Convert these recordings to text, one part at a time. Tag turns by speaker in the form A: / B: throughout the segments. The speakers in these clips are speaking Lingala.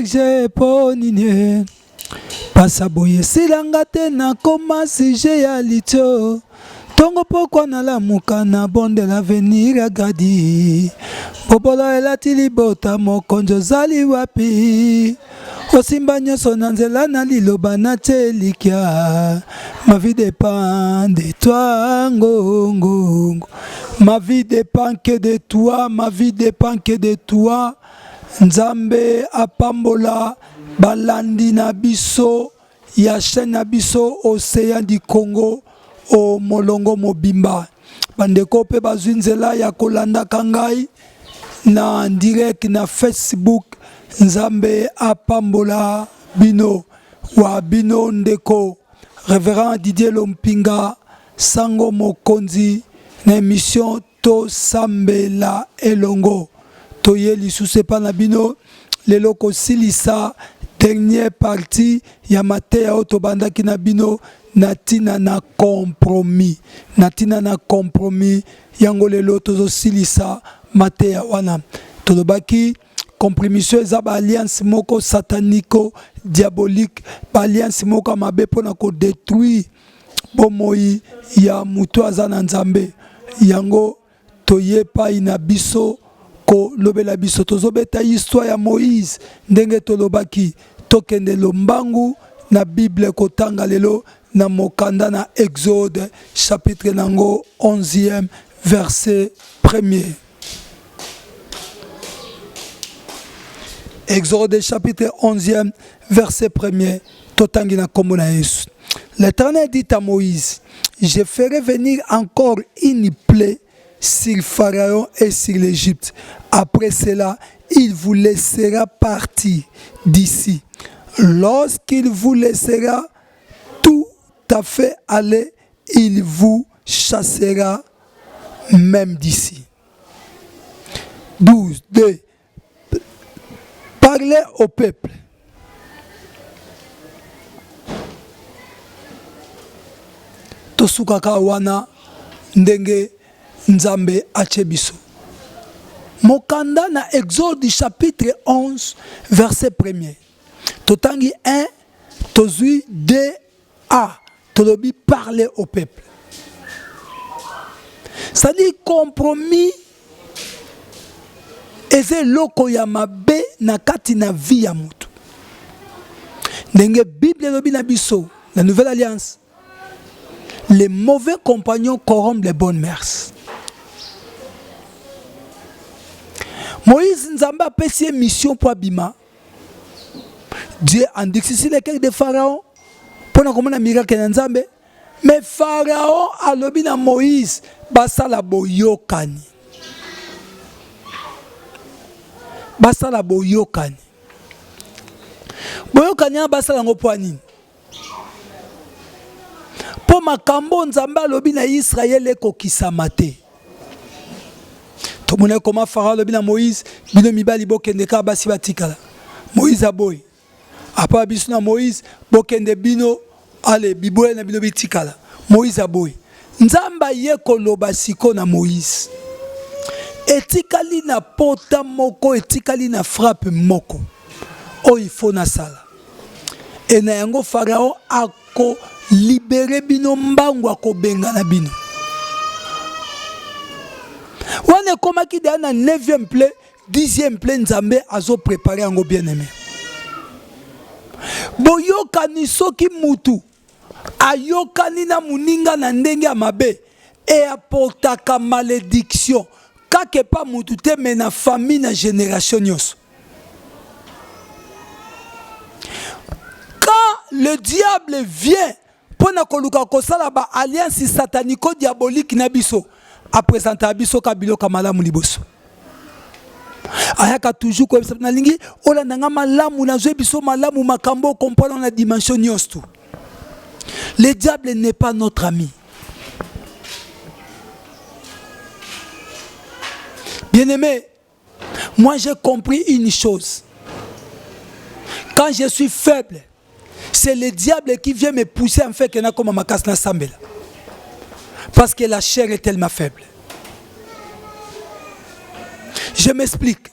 A: vierge ponine pasa boye silanga te na koma sije ya litio tongo pokwa na lamuka na bonde l'avenir agadi bobolo elati libota mokonzo zali wapi osimba nyonso na nzela na liloba na telikia ma vie dépend de toi ngongo ma vie dépend que de toi ma vie dépend que de toi Nzambe apambola balandi na biso ya chaîne na biso Océan du Congo o molongo mobimba bandeko pe bazwi nzela ya kolanda kangai na direct na Facebook Nzambe apambola bino wa bino ndeko Révérend Didier Lompinga sango mokonzi na émission to sambela elongo toye lisusu pa na bino lelo kosilisa dernière partie ya mateya otobandaki na bino natina na compromis yango lelo tozosilisa mateya wana tolobaki compromission eza ba alliance moko satanico diabolique ba alliance moko mabe pona ko détruire bomoi ya mutu aza na Nzambe yango toye pa ina biso ko lobela biso tozobeta histoire ya Moïse ndenge tolobaki tokende lombangu na Bible kotanga lelo na mokanda na Exode chapitre nango 11e verset 1er. Exode chapitre 11e verset 1er totangi na kombo na Yesu. L'Éternel dit à Moïse, je ferai venir encore une plaie sur Pharaon et sur l'Égypte. Après cela, il vous laissera partir d'ici. Lorsqu'il vous laissera tout à fait aller, il vous chassera même d'ici. 12. Parlez au peuple. Tosukaka wana ndenge Nzambe achebiso. Mokanda na Exode chapitre 11 verset 1er. Totangi 1 tozui 2a tolobi parler au peuple. Ça dit compromis eze loko ya mabe na kati na vie ya mutu. Ndenge Bible lobi na biso la nouvelle alliance. Les mauvais compagnons corrompent les bonnes mœurs. Moïse Nzamba a payé mission pour Abima. Dieu a endurci le cœur de Pharaon pour nous commander un miracle en Nzambe. Mais Pharaon a lobi na Moïse basala boyokani. Basala boyokani. Boyokani a basala ngopoani. Po makambo Nzambe alobi na Israël ekokisama te. Tomone comment Pharaon alobi na Moïse bino mibali bokende ka basi batikala. Moïse aboy. Apa biso na Moïse bokende bino ale biboye na bino bitikala. Moïse aboy. Nzamba ye koloba siko na Moïse. Etikali na pota moko etikali na frappe moko. O il faut na sala. Et na yango Pharaon ako libéré bino mbangu akobenga na bino. Wane koma ki na 9e plaie, 10e plaie Nzambe azo préparer yango bien-aimé. Boyokani soki mutu ayokani na muninga na ndenge ya mabe e apotaka malédiction kake pa mutu te me na famille na génération nyos. Quand le diable vient pour na koluka kosala ba alliance satanico diabolique na biso a présenter biso kabilo kamalamu liboso. Ayaka toujours comme ça na lingi ola nanga malamu na zwe biso malamu makambo comprendre la dimension nyos tout. Le diable n'est pas notre ami. Bien-aimé, moi j'ai compris une chose. Quand je suis faible, c'est le diable qui vient me pousser en fait que na comme ma casse na sambela. Parce que la chair est tellement faible. Je m'explique.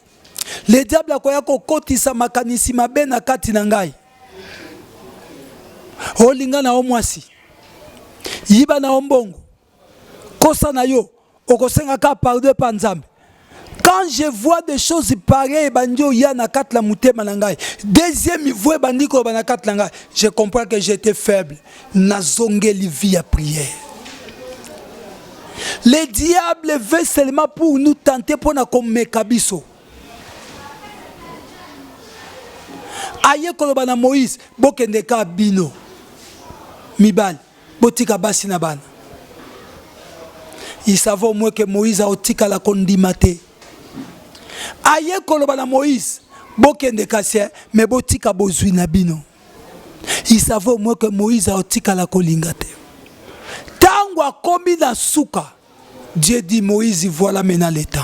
A: Le diable akoya kokotisa makanisi mabe na kati na ngai. Olinga na omwasi. Yiba na ombongo. Kosa na yo. Okosenga ka pardon pa nzambe. Quand je vois des choses pareilles, bandio ya na kat la mutema na ngai. Deuxième niveau bandiko ba na kat la ngai. Je comprends que j'étais faible. Nazongeli vie à prière. Le diable veut seulement pour nous tenter pour na comme mekabiso. Aye koloba na Moïse, bokende ka bino. Mibal, botika basi na bana. Il savait au moins que Moïse a otika la kondimate. Aye koloba na Moïse, bokende ka sie, mais botika bozui na bino. Il savait au moins que Moïse a otika la kolingate. Tangwa komi na suka. Dieu dit Moïse, voilà maintenant le temps.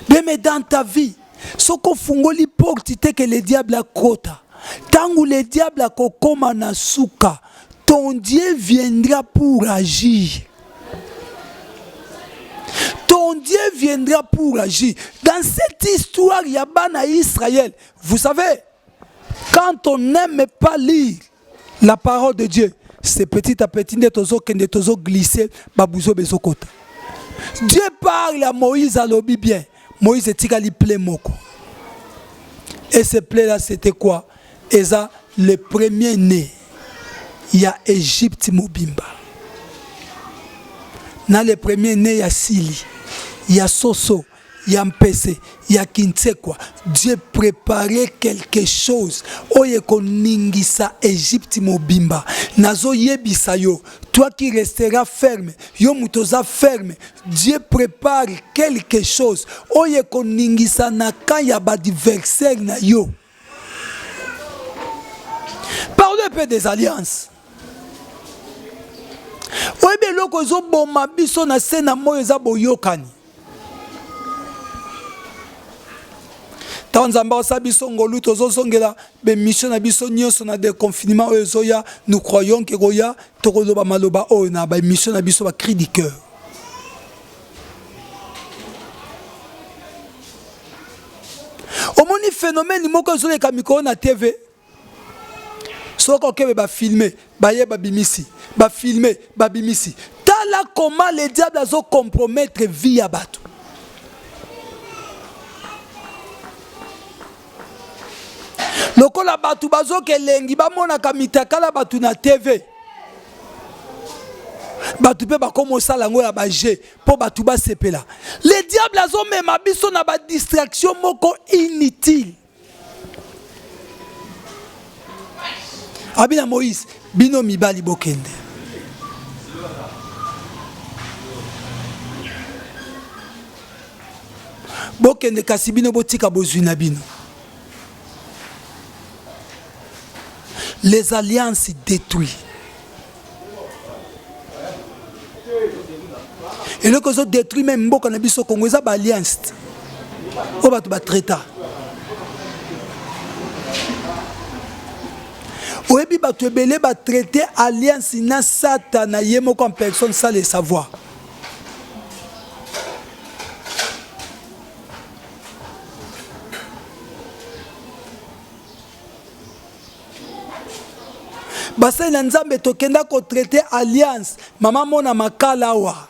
A: Mais dans ta vie, ce qu'on fungoli porte que le diable a kota. Tangu le diable a kokoma na suka, ton Dieu viendra pour agir. Ton Dieu viendra pour agir. Dans cette histoire, il y a Bana Israël. Vous savez, quand on n'aime pas lire la parole de Dieu, c'est petit à petit, nous glisser, babouzo bezokota. Dieu parle à Moïse à l'obi bien. Moïse est tika li plaît moko. Et ce plaît là c'était quoi? Et ça le premier né. Il y a Égypte Mobimba. Dans le premier né il y a Sili, il y a Soso, il y a Mpese, il y a Kinsekwa. Dieu préparait quelque chose. Oye koningisa Égypte Mobimba. Nazo yebisa yo. Toi qui resteras ferme, yo mutoza ferme. Dieu prépare quelque chose. Oye koningisa naka ya ba adversaire na yo. Parlez un peu des alliances. Oye be loko zo boma biso na sena moyo za boyokani. Tanzamba sabiso ngolu tozo zongela be mission na biso nyonso na déconfinement ozoya nous croyons que goya tokoloba maloba o na ba mission na biso ba cri du cœur. Omoni phénomène moko zo le kamiko na TV. Soko kebe ba filmer, ba ye ba bimisi, ba filmer, ba bimisi. Tala comment le diable a zo compromettre vie ya bato. Lokola batu bazo kelengi ba mona kamitakala batu na TV. Batu pe ba komo sala ngo ya ba G po batu ba sepela. Le diable azo mema biso na ba distraction moko inutile. Abina Moïse bino mibali bokende. Bokende kasi bino botika bozwi na bino. Les alliances détruisent. Et le que détruit même beaucoup na biso Congo za ba alliance. O ba to ba traiter. Oyebi ba to belé ba traiter alliance na Satan na yemo comme personne sans le savoir. Basa na nzambe tokenda ko traiter alliance mama mona makala wa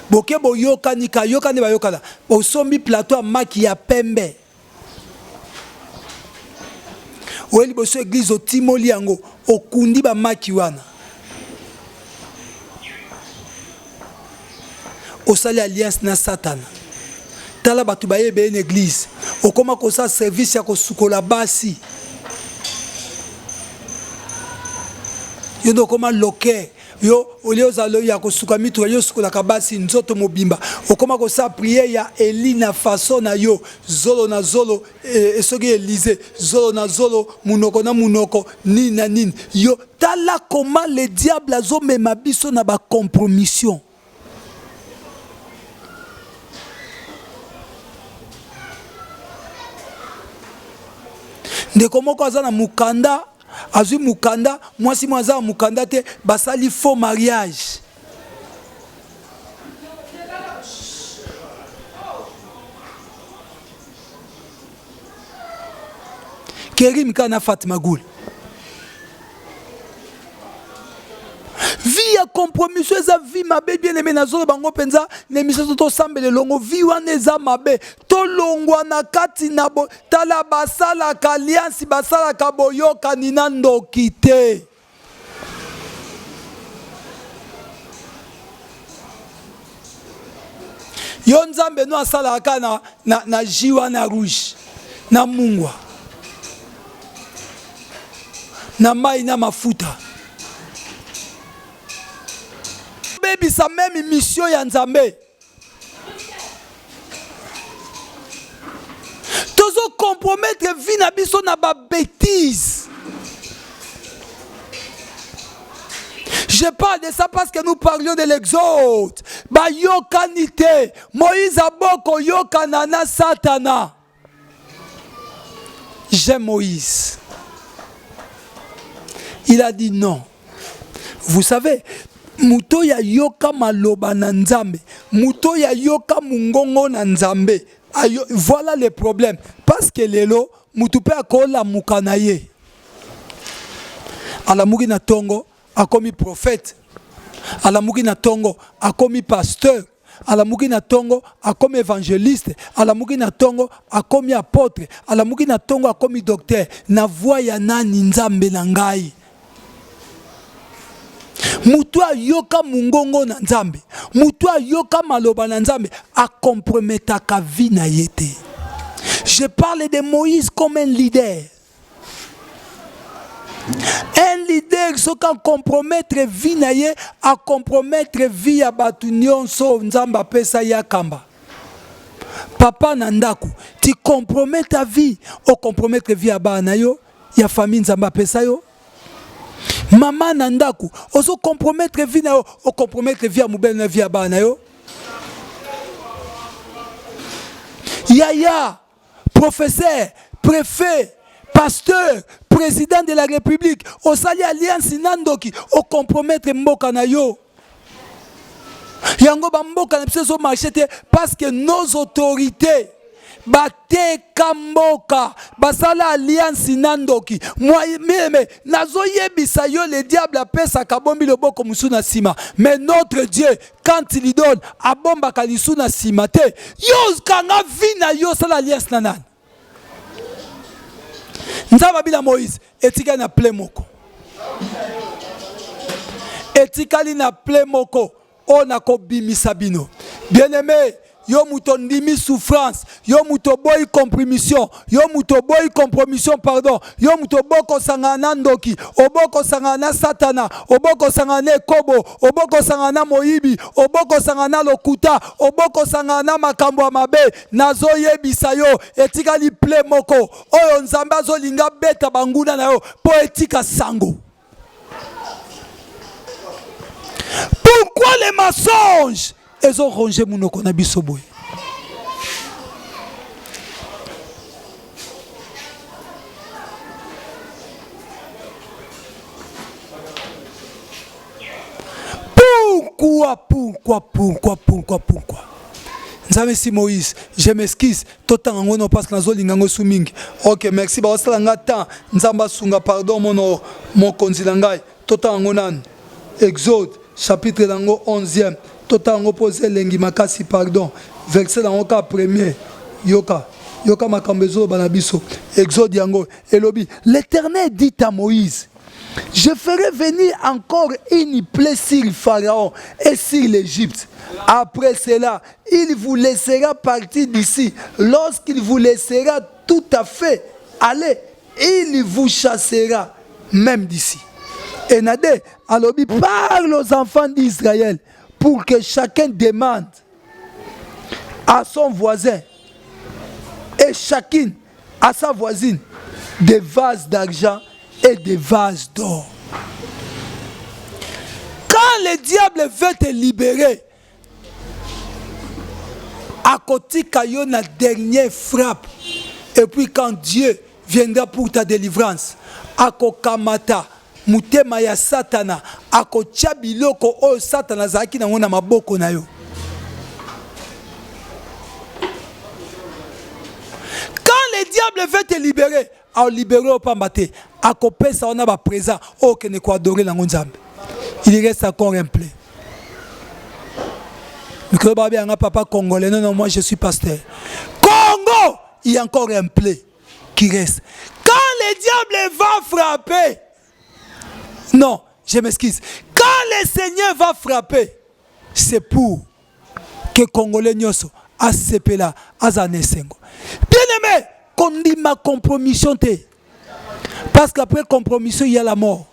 A: boke boyoka nika yoka ne bayokala osombi plateau maki ya pembe oeli boso église otimoli yango okundi ba maki wana osali alliance na Satan tala batu bayebe une église okoma ko sa service ya ko sukola basi yo ndo koma loke yo olio zalo ya kosuka mitu yo sukola kabasi nzoto mobimba okoma ko sa prière ya Eli na façon na yo zolo na zolo esoki Élysée zolo na zolo munoko na munoko ni na nini yo tala comment le diable azo mema biso na ba compromission. Ndeko moko aza na mukanda azui mukanda mwasi mwaza mukanda te basali faux mariage Kerim Kana Fatima Goul. Vie à compromis, ça vie ma bé bien aimé nazo bango penza l'émission to sambele longo vie waneza mabe to longwa na kati na bo tala basala ka alliance basala ka boyoka ninando kite. Yo nzambe no asala ka na jiwa na rouge na mungwa na mai na mafuta. Baby sa même mission ya nzambe. Tozo compromettre vie na biso na ba bêtise. Je parle de ça parce que nous parlions de l'exode. Ba yokanite. Moïse aboko yokanana Satana. J'aime Moïse. Il a dit non. Vous savez, muto ya yoka maloba na nzambe, muto ya yoka mungongo na nzambe. Voilà le problème. Parce que lelo, mutu pe akola mukanaye. Alamugi na tongo, akomi prophète. Alamugi na tongo, akomi pasteur. Alamugi na tongo, akomi évangéliste. Alamugi na tongo, akomi apôtre. Alamugi na tongo, akomi docteur. Na voix ya nani nzambe na ngai. Mutu yoka mungongo na nzambe, mutu yoka maloba na nzambe, a comprometaka vie na yete. Je parle de Moïse comme un leader. Un leader qui peut compromettre vie na ye, a compromettre vie ya batu nyonso nzamba pesa ya kamba. Papa nandaku, tu compromets ta vie, o compromettre vie ya bana yo, ya famille nzamba pesa yo. Maman nandaku, oso compromettre vie na yo, o compromettre vie à moubel na vie à bana yo. Yaya, professeur, préfet, pasteur, président de la République, o sali alliance nandoki, o compromettre mboka na yo. Yango ba mboka na biso marché parce que nos autorités bate kamboka basala alliance nandoki moi mais nazo yebisa yo le diable apesa kabombi loboko musuna sima mais notre Dieu quand il lui donne abomba kalisuna sima te yo kanga vina yo sala alliance nanan nzaba bila Moïse etika na plemoko etikali na plemoko on a kobimisa bino bien-aimé. Yo muto ndimi souffrance, yo muto boy compromission, yo muto boy compromission pardon, yo muto boko sangana ndoki, oboko sangana Satana, oboko sangana kobo, oboko sangana moibi, oboko sangana lokuta, oboko sangana makambo mabe, nazo yebisa yo, etikali ple moko, oyo nzambe azo linga beta banguna na yo, po etika sango. Pourquoi les mensonges? Ils ont rongé mon okonabisoboy. Pourquoi? Nzambe si Moïse, je m'excuse. Tout en ngono parce que nazo lingango suming. Ok, merci. Ba osala ngata. Nzamba sunga pardon mon konzilangai. Tout en ngonan. Exode chapitre 11e. Tout en opposé lengi makasi pardon. Verset dans le cas premier. Yoka makambezo banabiso. Exode yango. Elobi. L'Éternel dit à Moïse: je ferai venir encore une plaie sur Pharaon et sur l'Égypte. Après cela, il vous laissera partir d'ici. Lorsqu'il vous laissera tout à fait aller, il vous chassera même d'ici. Et Nadé, alors parle aux enfants d'Israël pour que chacun demande à son voisin et chacune à sa voisine des vases d'argent et des vases d'or. Quand le diable veut te libérer, à côté qu'il y a une dernière frappe, et puis quand Dieu viendra pour ta délivrance, à kokamata mutema ya Satana, à kochabiloko o Satana zaki na ngona maboko na yo. Quand le diable veut te libérer, a libéré au pambate, a copé ça on a présent, oh que ne quoi adorer la ngonzambe. Il reste encore un plein. Le papa congolais, non, moi je suis pasteur. Congo, il y a encore un plein qui reste. Quand le diable va frapper, non, je m'excuse. Quand le Seigneur va frapper, c'est pour que Congolais nyoso asepela azane sengo. Bien-aimé, qu'on dit ma compromission te. Parce qu'après compromission, il y a la mort.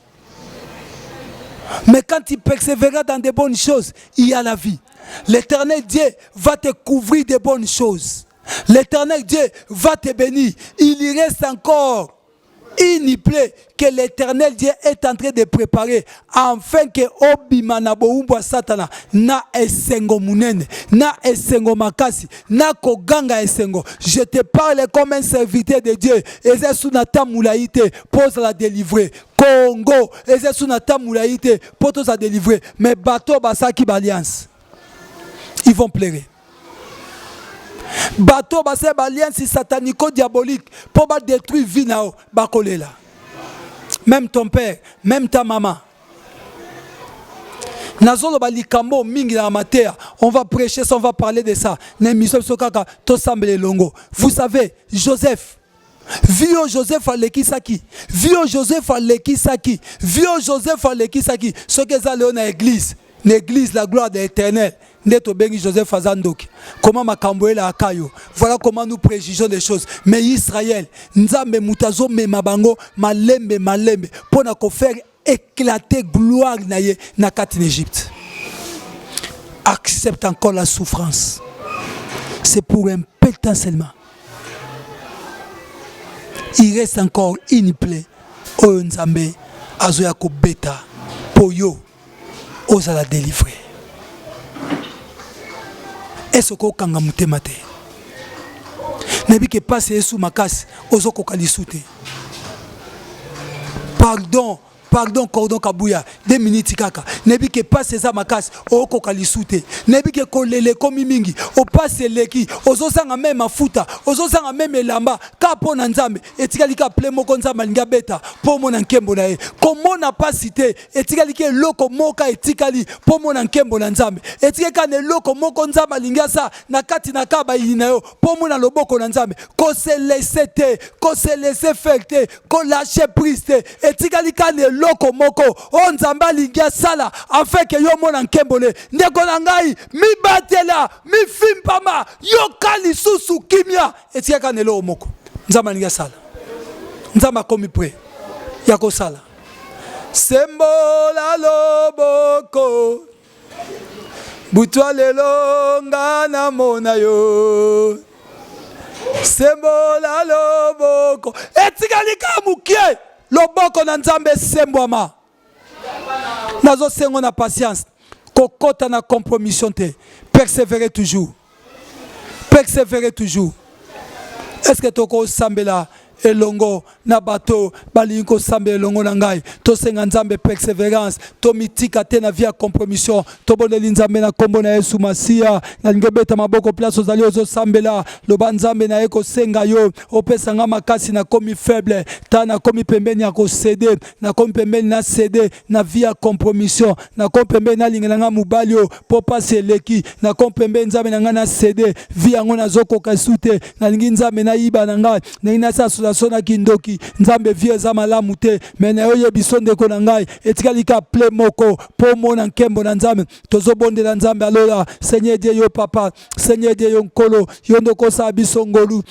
A: Mais quand tu persévéreras dans de bonnes choses, il y a la vie. L'Éternel Dieu va te couvrir de bonnes choses. L'Éternel Dieu va te bénir. Il y reste encore une plaie que l'Éternel Dieu est en train de préparer afin que obima na boumba satana na esengo munene na esengo makasi na koganga esengo. Je te parle comme un serviteur de Dieu. Ezesunata mulaite pose la délivrer. Congo Ezesunata mulaite pose la délivrer. Mais bateau basaki balliance, ils vont pleurer. Bateau basé balliance satanico-diabolique pour détruire vie nao bakolela. Même ton père, même ta maman. Nazolo balikambo mingi na mater. On va prêcher ça, on va parler de ça. Vous savez, Joseph. Vio Joseph alekisaki. Vio Joseph alekisaki. Vio Joseph alekisaki. Ce que ça léon à l'église. L'église, la gloire de l'Éternel. Joseph Azandoki. Comment Makambouela Akayo. Voilà comment nous préjugeons des choses. Mais Israël, Nzambe Mutazo me mabango malembe pour na faire éclater gloire naye na kat en Égypte. Accepte encore la souffrance. C'est pour un peu de temps seulement. Il reste encore une plaie. Oh Nzambe azoya ko beta pour yo. Osa la délivrer. Est-ce que kanga mutema te? Nebi ke passe sous makasi ozo kokalisute. Pardon, cordon kabouya. 2 minutes kaka. Nebi ke passe za makasi o kokalisute. Nebi ke kolele komi mingi. O passe leki. Ozo sanga même mafuta. Ozo sanga même elamba. Ka pona nzambe. Etikali ka ple moko nzamba linga beta. Po mona nkembo na ye. Komo na pas cité. Etikali ke loko moka etikali. Po mona nkembo na nzambe. Etikali ka ne loko moko nzamba linga sa. Na kati na kaba yina yo. Po mona loboko na nzambe. Ko se laisser te. Ko se laisser faire te. Ko lâcher prise te. Etikali ka ne loko moko on nzamba lingia sala afin que yo mona nkembole ndeko na ngai mi batela mi fimpama yo kali susu kimia etika kanelo moko nzamba lingia sala nzamba komi pre yako sala sembola loboko butwa lelo ngana mona yo sembola loboko etika likamukie loboko na nzambe sembwama. Nazo sengo na patience. Kokota na compromission te. Persévérer toujours. Persévérer toujours. Est-ce que toko sambela elongo na bato balinko sambe elongo na ngai to senga nzambe persévérance to mitika te na via compromission to boneli nzambe na kombo na Yesu Masia na ngebeta maboko place ozali ozo sambela loba nzambe na eko senga yo opesa nga makasi na komi faible ta na komi pembeni ya ko céder na komi pembeni na céder na via compromission na komi pembeni na lingela nga mubali yo po passer leki na komi pembeni nzambe na nga na céder via ngo na zoko kasute na lingi nzambe na yiba na nga na ina sa sona kindoki nzambe vie za malamu te mena oye bisonde ko na ngai etikali ka ple moko po mona nkembo na nzambe tozo bondela nzambe alola Seigneur Dieu yo papa Seigneur Dieu yo nkolo yondo ko sa bisongolu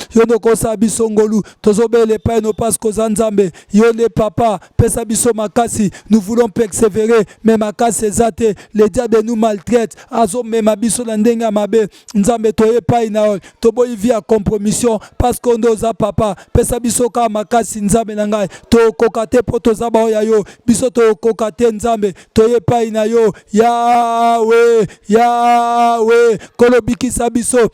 A: tozo bele pa no parce que nzambe yonde papa pesa biso makasi nous voulons persévérer mais makasi ezate les diables nous maltraitent azo mema biso na ndenga mabe nzambe toye pa ina to boyi via compromission parce que ndoza papa pesa biso ka makasi nzambe na ngai to kokate poto za ba ya yo biso to kokate nzambe to yepa ina yo Yahweh kolobikisa biso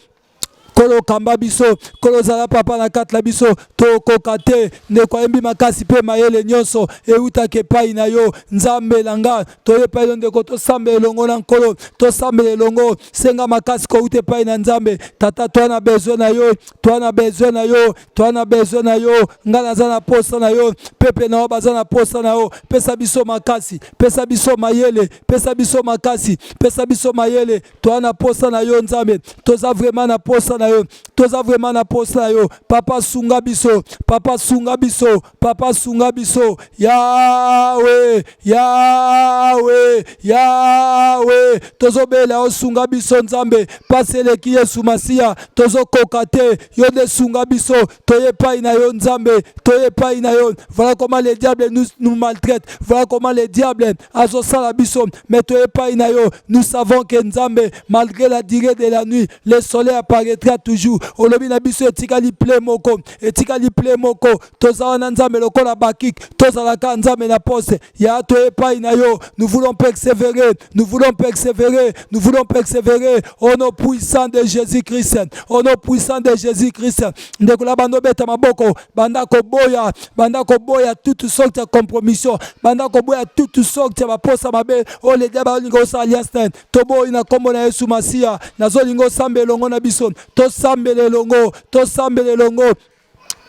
A: kolo kamba biso, kolo zala papa na kati la biso, tokoka te ndeko yembi makasi pe mayele nyonso eutaka epai na yo nzambe langa toyepa elo ndeko tosambela elongo na nkolo, tosambela elongo senga makasi kouta epai na nzambe. Tata toi na besoin na yo, toi na besoin na yo, toi na besoin na yo, nga naza na posa na yo, pepe na yo baza na posa na yo. Pesa biso makasi, pesa biso mayele, pesa biso makasi, pesa biso mayele, toi na posa na yo nzambe. Toza vraiment na posa na yo, toza vraiment na posa na yo. Papa sunga biso, papa sunga biso, papa sunga biso. Yahweh, Yahweh, Yahweh. Tozo bela o sunga biso nzambe. Pasele ki Yesu Masia, tozo kokate, yo de sunga biso, toye pa ina yo nzambe, toye pa ina yo. Voilà comment les diables nous maltraitent, voilà comment les diables azo sala biso, mais toye pa ina yo. Nous savons que nzambe, malgré la durée de la nuit, le soleil apparaîtra toujours. Olobi na biso etikali ple moko, etikali ple moko. Toza wana nzambe lokola bakik, toza laka nzambe na poste. Ya toye pa ina yo. Nous voulons persévérer, nous voulons persévérer, nous voulons persévérer au nom puissant de Jésus-Christ, au nom puissant de Jésus-Christ. Ndekola bando beta maboko, banda ko boya toute sorte de compromission, banda ko boya toute sorte de baposa mabe, o le diable lingo sa alliance tobo ina kombo na Yesu Masia, nazo lingo sambe longo na biso, to sambe le longo, to sambe le longo.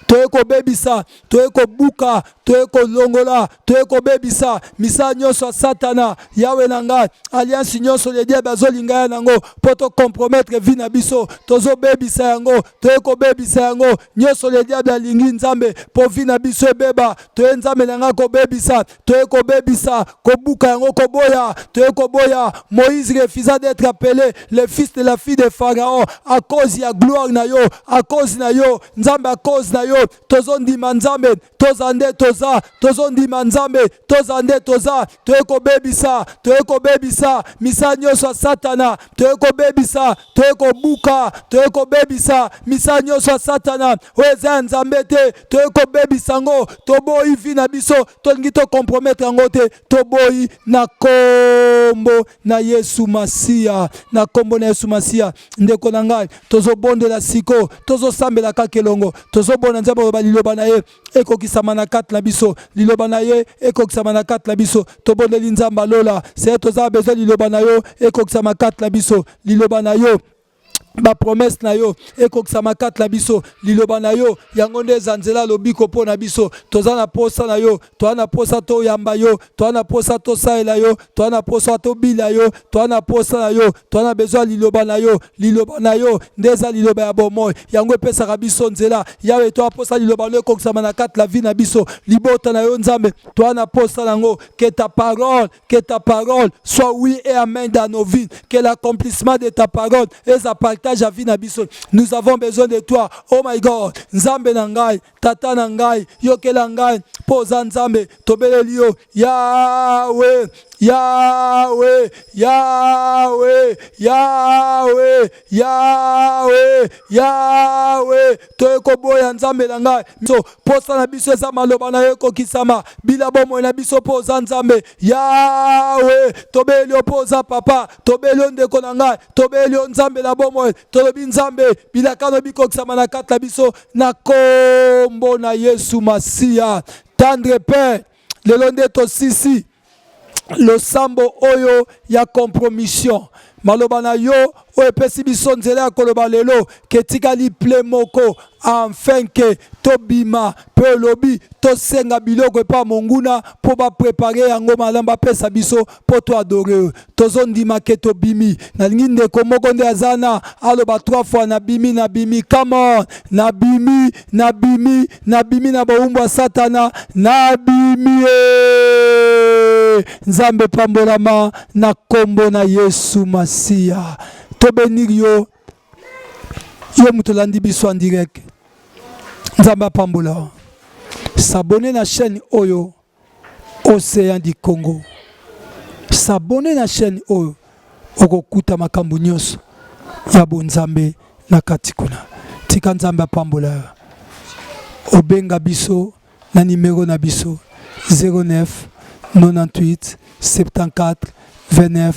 A: Toeko bebisa, toeko buka, toeko longola, toeko bebisa, misa nyonso satana, yawe nanga, alliance nyonso le diable azolinga ya nango, poto compromettre vie na biso, tozo bebisa yango, toeko bebisa yango, nyonso le diable alingi nzambe, po vie na biso ebeba, toe nzambe nanga ko bebisa, toeko bebisa, ko buka yango ko boya, toeko boya. Moïse refusa d'être appelé le fils de la fille de Pharaon, à cause ya gloire na yo, à cause na yo, nzambe à cause na yo. Tozondi manzambe, tozande toza, tozondi manzambe, tozande toza, toeko bebisa, misa nyonso satana, toeko bebisa, toeko buka, toeko bebisa, misa nyonso satana, oeza nzambe te, toeko bebisa ngo, toboyi vi na biso, tolingi to compromettre ngo te, toboyi na kombo na Yesu Masia, na kombo na Yesu Masia. Ndeko na ngai, tozo bonde la siko, tozo sambela kakelongo, tozo bona nzambe oba liloba na ye ekokisama na kati na biso, liloba na ye ekokisama na kati na biso, tobondeli nzamba lola, c'est toza besoin liloba na yo ekokisama kati na biso, liloba na yo ba promesse na yo ekokisama kati na biso, liloba na yo yango nde zanzela lobiko po na biso. Toza na posa na yo, toza na posa to yamba yo, toza na posa to saela yo, toza na posa to bila yo, toza na posa na yo, toza na besoin liloba na yo, liloba na yo ndeza liloba ya bomoi yango epesaka biso nzela. Yawe toza posa liloba lo ekokisama na kati la vie na biso, libota na yo nzambe, toza na posa nango, que ta parole soit oui et amen dans nos vies, que l'accomplissement de ta parole est à partager à vie na biso. Nous avons besoin de toi, oh my God. Nzambe na ngai, tata na ngai, yokela ngai, poza nzambe, tobeleli yo, Yahweh, Yahweh, Yahweh, Yahweh, Yahweh, Yahweh. Toeko boya nzambe na ngai, so posa na biso eza maloba na yo kokisama, bila bomo na biso poza nzambe, Yahweh. Tobeleli yo poza papa, tobeleli yo ndeko na ngai, tobeleli yo nzambe na bomo, tolobi nzambe bila kano bikokisama na kati na biso, na kombo na Yesu Masia. Tendre Père, lelo nde tosisi le sambo oyo ya compromission, maloba na yo oyo epesi biso nzela ya koloba lelo ke tikali ple moko, afin ke tobima pe olobi tosenga biloko epa monguna po baprepare yango malamu bapesa biso po to adore. Tozondima ke tobimi, nalingi ndeko moko nde aza na aloba 3 fois nabimi, come on, nabimi na bowumbu ya satana, nabimi nzambe pambolama na kombo na Yesu Masia. Tobenir yo mutolandi biso en direct, nzamba pambola. S'abonner na chaîne oyo Océan du Congo, s'abonner na chaîne oyo okokuta makambo nyonso ya bonzambe na katikuna. Tika nzamba pambola. Obenga biso na numéro na biso 09 98 74 29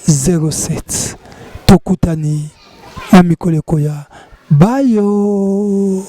A: 07. Tokutani na mikolo koya Bayo.